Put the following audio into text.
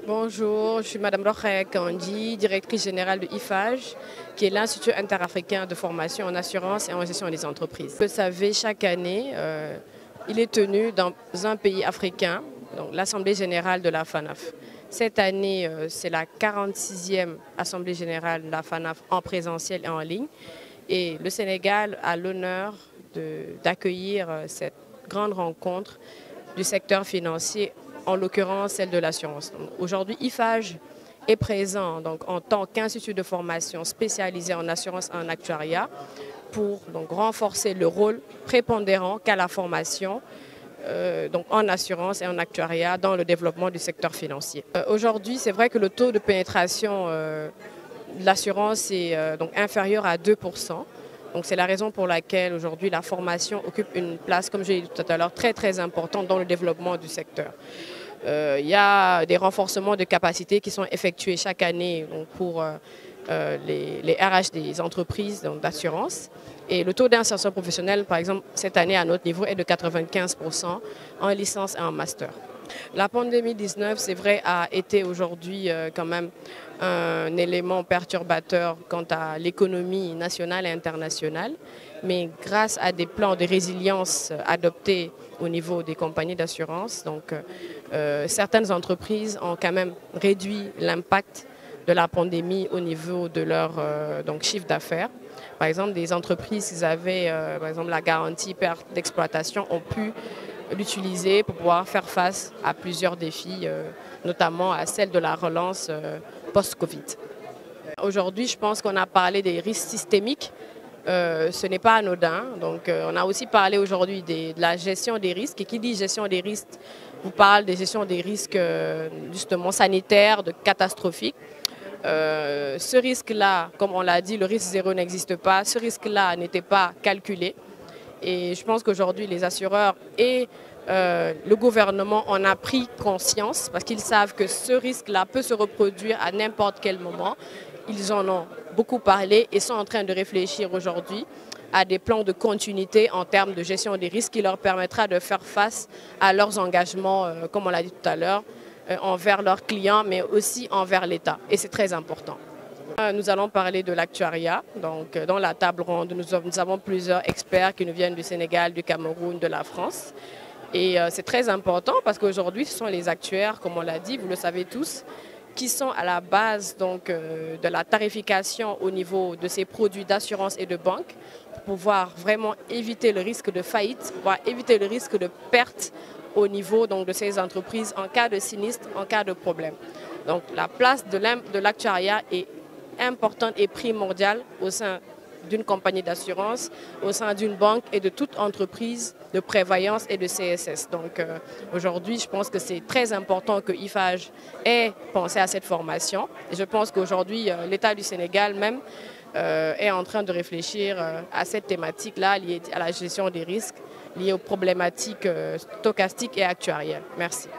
Bonjour, je suis Madame Rokhaya Kandi, directrice générale de IFAGE, qui est l'Institut interafricain de formation en assurance et en gestion des entreprises. Vous le savez, chaque année, il est tenu dans un pays africain, donc l'Assemblée générale de la FANAF. Cette année, c'est la 46e Assemblée générale de la FANAF en présentiel et en ligne. Et le Sénégal a l'honneur d'accueillir cette grande rencontre du secteur financier, en l'occurrence celle de l'assurance. Aujourd'hui, IFAGE est présent donc, en tant qu'institut de formation spécialisé en assurance et en actuariat pour donc, renforcer le rôle prépondérant qu'a la formation donc en assurance et en actuariat dans le développement du secteur financier. Aujourd'hui, c'est vrai que le taux de pénétration de l'assurance est donc inférieur à 2%. Donc c'est la raison pour laquelle aujourd'hui la formation occupe une place, comme j'ai dit tout à l'heure, très importante dans le développement du secteur. Il y a des renforcements de capacités qui sont effectués chaque année donc, pour les RH des entreprises d'assurance. Et le taux d'insertion professionnelle, par exemple, cette année à notre niveau est de 95% en licence et en master. La pandémie 19, c'est vrai, a été aujourd'hui quand même un élément perturbateur quant à l'économie nationale et internationale. Mais grâce à des plans de résilience adoptés au niveau des compagnies d'assurance, donc certaines entreprises ont quand même réduit l'impact de la pandémie au niveau de leur chiffre d'affaires. Par exemple, des entreprises qui avaient par exemple, la garantie perte d'exploitation ont pu l'utiliser pour pouvoir faire face à plusieurs défis, notamment à celle de la relance post-Covid. Aujourd'hui, je pense qu'on a parlé des risques systémiques. Ce n'est pas anodin. Donc, on a aussi parlé aujourd'hui de la gestion des risques. Et qui dit gestion des risques, vous parle de gestion des risques justement sanitaires, catastrophiques. Ce risque-là, comme on l'a dit, le risque zéro n'existe pas. Ce risque-là n'était pas calculé. Et je pense qu'aujourd'hui, les assureurs et le gouvernement en a pris conscience parce qu'ils savent que ce risque-là peut se reproduire à n'importe quel moment. Ils en ont beaucoup parlé et sont en train de réfléchir aujourd'hui à des plans de continuité en termes de gestion des risques qui leur permettra de faire face à leurs engagements, comme on l'a dit tout à l'heure, envers leurs clients, mais aussi envers l'État. Et c'est très important. Nous allons parler de l'actuariat. Donc, dans la table ronde, nous avons plusieurs experts qui nous viennent du Sénégal, du Cameroun, de la France. Et c'est très important parce qu'aujourd'hui, ce sont les actuaires, comme on l'a dit, vous le savez tous, qui sont à la base donc, de la tarification au niveau de ces produits d'assurance et de banque pour pouvoir vraiment éviter le risque de faillite, pour pouvoir éviter le risque de perte au niveau donc, de ces entreprises en cas de sinistre, en cas de problème. Donc la place de l'actuariat est importante et primordiale au sein d'une compagnie d'assurance, au sein d'une banque et de toute entreprise de prévoyance et de CSS. Donc aujourd'hui, je pense que c'est très important que IFAGE ait pensé à cette formation. Et je pense qu'aujourd'hui, l'État du Sénégal même est en train de réfléchir à cette thématique-là liée à la gestion des risques, liée aux problématiques stochastiques et actuarielles. Merci.